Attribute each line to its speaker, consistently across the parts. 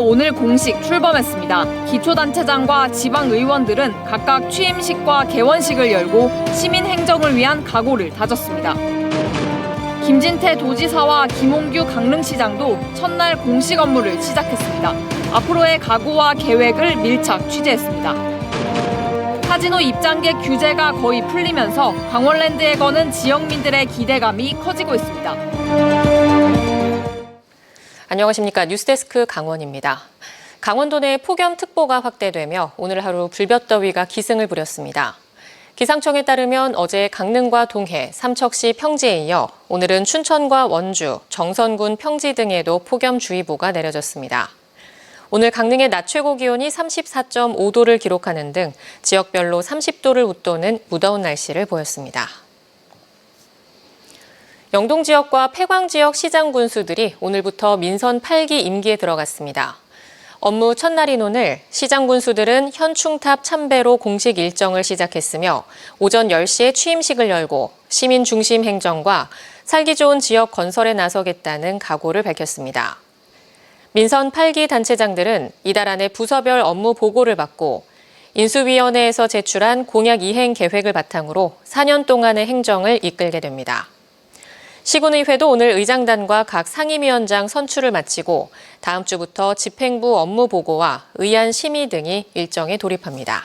Speaker 1: 오늘 공식 출범했습니다. 기초단체장과 지방의원들은 각각 취임식과 개원식을 열고 시민 행정을 위한 각오를 다졌습니다. 김진태 도지사와 김홍규 강릉시장도 첫날 공식 업무를 시작했습니다. 앞으로의 각오와 계획을 밀착 취재했습니다. 카지노 입장객 규제가 거의 풀리면서 강원랜드에 거는 지역민들의 기대감이 커지고 있습니다.
Speaker 2: 안녕하십니까. 뉴스데스크 강원입니다. 강원도 내 폭염특보가 확대되며 오늘 하루 불볕더위가 기승을 부렸습니다. 기상청에 따르면 어제 강릉과 동해, 삼척시 평지에 이어 오늘은 춘천과 원주, 정선군 평지 등에도 폭염주의보가 내려졌습니다. 오늘 강릉의 낮 최고 기온이 34.5도를 기록하는 등 지역별로 30도를 웃도는 무더운 날씨를 보였습니다. 영동 지역과 폐광 지역 시장 군수들이 오늘부터 민선 8기 임기에 들어갔습니다. 업무 첫날인 오늘 시장 군수들은 현충탑 참배로 공식 일정을 시작했으며 오전 10시에 취임식을 열고 시민 중심 행정과 살기 좋은 지역 건설에 나서겠다는 각오를 밝혔습니다. 민선 8기 단체장들은 이달 안에 부서별 업무 보고를 받고 인수위원회에서 제출한 공약 이행 계획을 바탕으로 4년 동안의 행정을 이끌게 됩니다. 시군의회도 오늘 의장단과 각 상임위원장 선출을 마치고 다음 주부터 집행부 업무 보고와 의안 심의 등이 일정에 돌입합니다.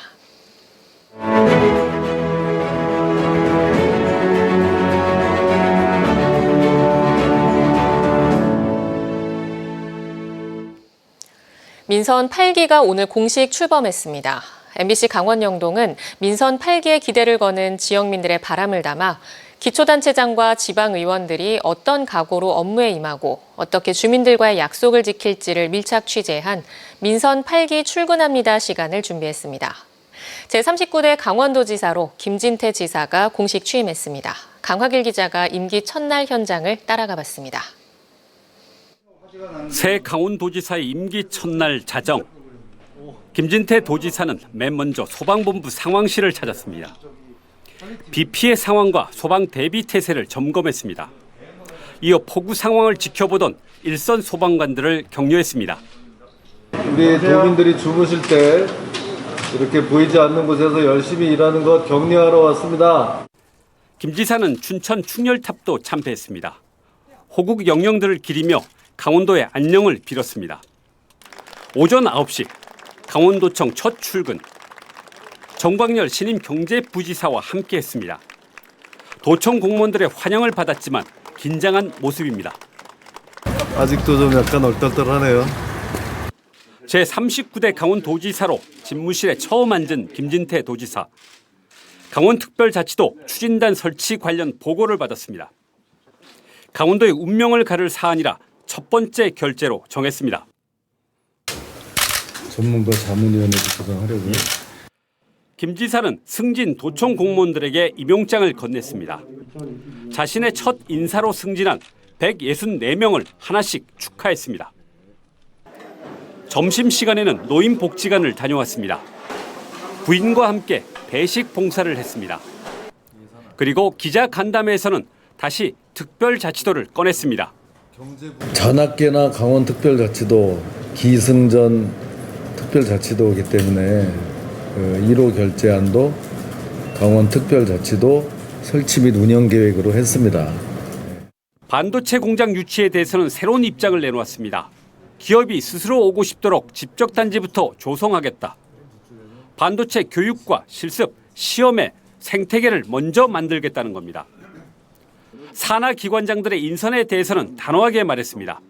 Speaker 2: 민선 8기가 오늘 공식 출범했습니다. MBC 강원 영동은 민선 8기에 기대를 거는 지역민들의 바람을 담아 기초단체장과 지방의원들이 어떤 각오로 업무에 임하고 어떻게 주민들과의 약속을 지킬지를 밀착 취재한 민선 8기 출근합니다 시간을 준비했습니다. 제39대 강원도지사로 김진태 지사가 공식 취임했습니다. 강화길 기자가 임기 첫날 현장을 따라가 봤습니다.
Speaker 3: 새 강원도지사의 임기 첫날 자정. 김진태 도지사는 맨 먼저 소방본부 상황실을 찾았습니다. 비 피해 상황과 소방 대비 태세를 점검했습니다. 이어 폭우 상황을 지켜보던 일선 소방관들을 격려했습니다.
Speaker 4: 우리 도민들이 주무실 때 이렇게 보이지 않는 곳에서 열심히 일하는 것 격려하러 왔습니다.
Speaker 3: 김 지사는 춘천 충렬탑도 참배했습니다. 호국 영령들을 기리며 강원도의 안녕을 빌었습니다. 오전 9시 강원도청 첫 출근. 정광열 신임 경제부지사와 함께했습니다. 도청 공무원들의 환영을 받았지만 긴장한 모습입니다.
Speaker 4: 아직도 좀 약간 얼떨떨하네요.
Speaker 3: 제39대 강원도지사로 집무실에 처음 앉은 김진태 도지사. 강원특별자치도 추진단 설치 관련 보고를 받았습니다. 강원도의 운명을 가를 사안이라 첫 번째 결재로 정했습니다.
Speaker 4: 전문가 자문위원회도 구성하려고요.
Speaker 3: 김 지사는 승진 도청 공무원들에게 임용장을 건넸습니다. 자신의 첫 인사로 승진한 164명을 하나씩 축하했습니다. 점심시간에는 노인복지관을 다녀왔습니다. 부인과 함께 배식 봉사를 했습니다. 그리고 기자간담회에서는 다시 특별자치도를 꺼냈습니다.
Speaker 4: 전학계나 강원특별자치도 기승전 특별자치도이기 때문에 1호 결재안도 강원특별자치도 설치 및 운영 계획으로 했습니다.
Speaker 3: 반도체 공장 유치에 대해서는 새로운 입장을 내놓았습니다. 기업이 스스로 오고 싶도록 집적단지부터 조성하겠다. 반도체 교육과 실습, 시험의 생태계를 먼저 만들겠다는 겁니다. 산하 기관장들의 인선에 대해서는 단호하게 말했습니다.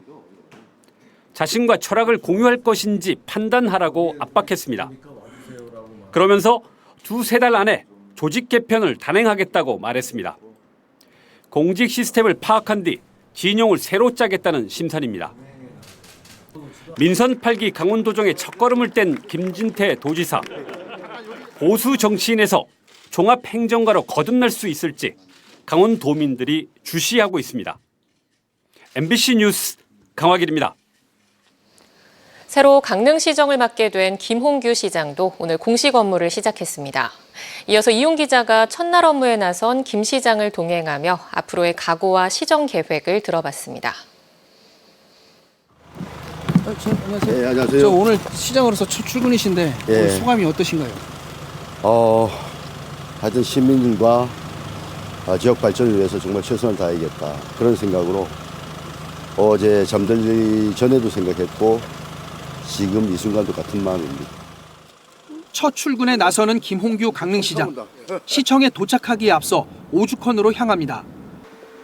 Speaker 3: 자신과 철학을 공유할 것인지 판단하라고 압박했습니다. 그러면서 두세 달 안에 조직 개편을 단행하겠다고 말했습니다. 공직 시스템을 파악한 뒤 진용을 새로 짜겠다는 심산입니다. 민선 8기 강원도정의 첫걸음을 뗀 김진태 도지사. 보수 정치인에서 종합행정가로 거듭날 수 있을지 강원도민들이 주시하고 있습니다. MBC 뉴스 강화길입니다.
Speaker 2: 새로 강릉시정을 맡게 된 김홍규 시장도 오늘 공식 업무를 시작했습니다. 이어서 이용 기자가 첫날 업무에 나선 김 시장을 동행하며 앞으로의 각오와 시정 계획을 들어봤습니다.
Speaker 5: 안녕하세요.
Speaker 6: 네, 안녕하세요.
Speaker 5: 저 오늘 시장으로서 첫 출근이신데
Speaker 6: 예.
Speaker 5: 오늘 소감이 어떠신가요?
Speaker 6: 하여튼 시민들과 지역 발전을 위해서 정말 최선을 다하겠다 그런 생각으로 어제 잠들기 전에도 생각했고 지금 이 순간도 같은 마음입니다.
Speaker 5: 첫 출근에 나서는 김홍규 강릉시장. 시청에 도착하기에 앞서 오죽헌으로 향합니다.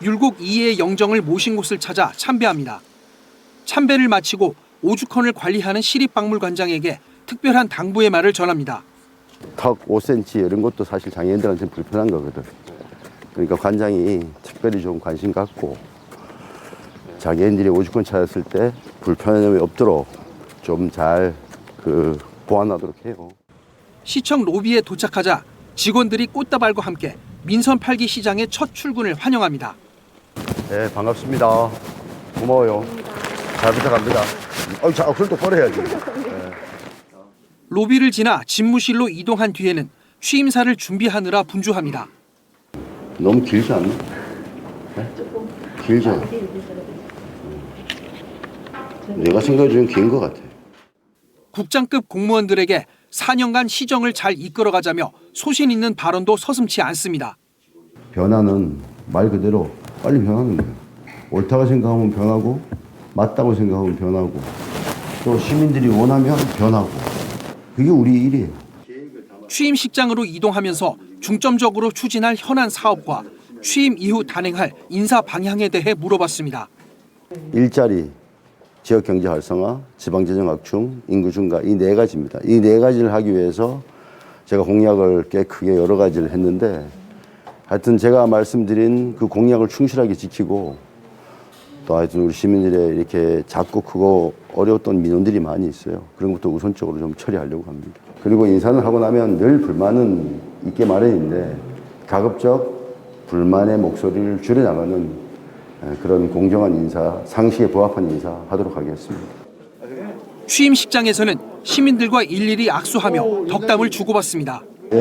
Speaker 5: 율곡 2의 영정을 모신 곳을 찾아 참배합니다. 참배를 마치고 오죽헌을 관리하는 시립박물관장에게 특별한 당부의 말을 전합니다.
Speaker 6: 턱 5cm 이런 것도 사실 장애인들한테는 불편한 거거든. 그러니까 관장이 특별히 좀 관심 갖고 장애인들이 오죽헌 찾았을 때 불편함이 없도록 좀 잘 보완하도록 해요.
Speaker 5: 시청 로비에 도착하자 직원들이 꽃다발과 함께 민선 8기 시장의 첫 출근을 환영합니다.
Speaker 6: 네, 반갑습니다. 고마워요. 잘 부탁합니다. 자, 그걸 똑바로 해야지.
Speaker 5: 로비를 지나 집무실로 이동한 뒤에는 취임사를 준비하느라 분주합니다.
Speaker 6: 너무 길지 않나? 네? 길죠? 내가 생각해 주면 긴 것 같아.
Speaker 5: 국장급 공무원들에게 4년간 시정을 잘 이끌어가자며 소신 있는 발언도 서슴지 않습니다.
Speaker 6: 변화는 말 그대로 빨리 변하는 거예요. 옳다고 생각하면 변하고 맞다고 생각하면 변하고 또 시민들이 원하면 변하고 그게 우리 일이에요.
Speaker 5: 취임식장으로 이동하면서 중점적으로 추진할 현안 사업과 취임 이후 단행할 인사 방향에 대해 물어봤습니다.
Speaker 6: 일자리, 지역경제 활성화, 지방재정 확충, 인구 증가 이 네 가지입니다. 이 네 가지를 하기 위해서 제가 공약을 꽤 크게 여러 가지를 했는데 하여튼 제가 말씀드린 그 공약을 충실하게 지키고 또 하여튼 우리 시민들의 이렇게 작고 크고 어려웠던 민원들이 많이 있어요. 그런 것도 우선적으로 좀 처리하려고 합니다. 그리고 인사를 하고 나면 늘 불만은 있게 마련인데 가급적 불만의 목소리를 줄여나가는 그런 공정한 인사, 상식에 부합한 인사 하도록 하겠습니다.
Speaker 5: 취임식장에서는 시민들과 일일이 악수하며 덕담을 주고받습니다.
Speaker 6: 예.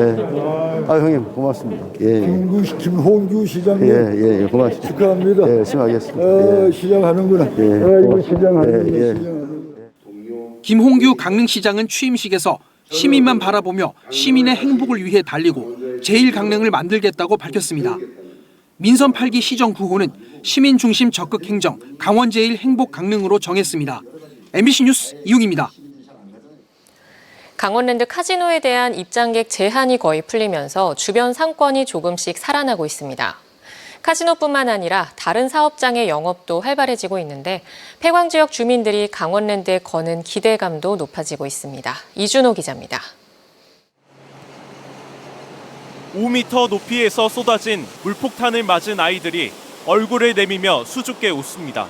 Speaker 6: 형님 고맙습니다. 예.
Speaker 7: 김홍규 시장님
Speaker 6: 예, 고맙습니다.
Speaker 7: 축하합니다.
Speaker 6: 예, 열심히 하겠습니다.
Speaker 7: 시장하는구나. 이거 시장하는구나.
Speaker 5: 김홍규 강릉시장은 취임식에서 시민만 바라보며 시민의 행복을 위해 달리고 제1강릉을 만들겠다고 밝혔습니다. 민선 8기 시정 구호는 시민 중심 적극 행정 강원 제1 행복 강릉으로 정했습니다. MBC 뉴스 이웅입니다.
Speaker 2: 강원랜드 카지노에 대한 입장객 제한이 거의 풀리면서 주변 상권이 조금씩 살아나고 있습니다. 카지노뿐만 아니라 다른 사업장의 영업도 활발해지고 있는데 폐광 지역 주민들이 강원랜드에 거는 기대감도 높아지고 있습니다. 이준호 기자입니다.
Speaker 8: 5m 높이에서 쏟아진 물폭탄을 맞은 아이들이 얼굴을 내밀며 수줍게 웃습니다.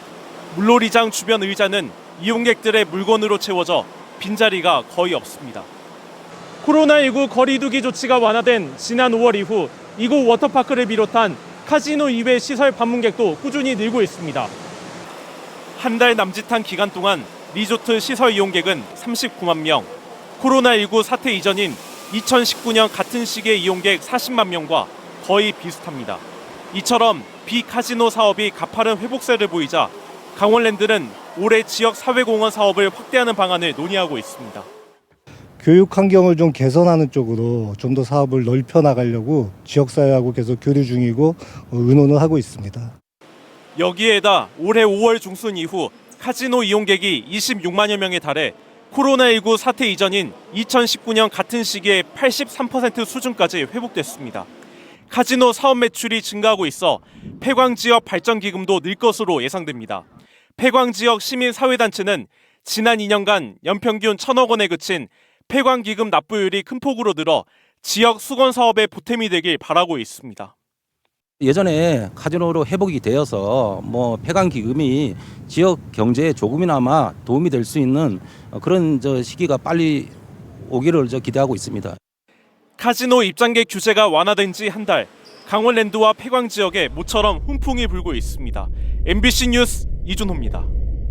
Speaker 8: 물놀이장 주변 의자는 이용객들의 물건으로 채워져 빈자리가 거의 없습니다. 코로나19 거리두기 조치가 완화된 지난 5월 이후 이곳 워터파크를 비롯한 카지노 이외 시설 방문객도 꾸준히 늘고 있습니다. 한 달 남짓한 기간 동안 리조트 시설 이용객은 39만 명, 코로나19 사태 이전인 2019년 같은 시기의 이용객 40만 명과 거의 비슷합니다. 이처럼 비카지노 사업이 가파른 회복세를 보이자 강원랜드는 올해 지역 사회공헌 사업을 확대하는 방안을 논의하고 있습니다.
Speaker 7: 교육 환경을 좀 개선하는 쪽으로 좀 더 사업을 넓혀 나가려고 지역사회하고 계속 교류 중이고 의논을 하고 있습니다.
Speaker 8: 여기에다 올해 5월 중순 이후 카지노 이용객이 26만여 명에 달해 코로나19 사태 이전인 2019년 같은 시기에 83% 수준까지 회복됐습니다. 카지노 사업 매출이 증가하고 있어 폐광지역 발전기금도 늘 것으로 예상됩니다. 폐광지역 시민사회단체는 지난 2년간 연평균 1,000억 원에 그친 폐광기금 납부율이 큰 폭으로 늘어 지역 수건 사업에 보탬이 되길 바라고 있습니다.
Speaker 9: 예전에 카지노로 회복이 되어서 폐광 기금이 지역 경제에 조금이나마 도움이 될 수 있는 그런 시기가 빨리 오기를 기대하고 있습니다.
Speaker 8: 카지노 입장객 규제가 완화된 지 한 달, 강원랜드와 폐광 지역에 모처럼 훈풍이 불고 있습니다. MBC 뉴스 이준호입니다.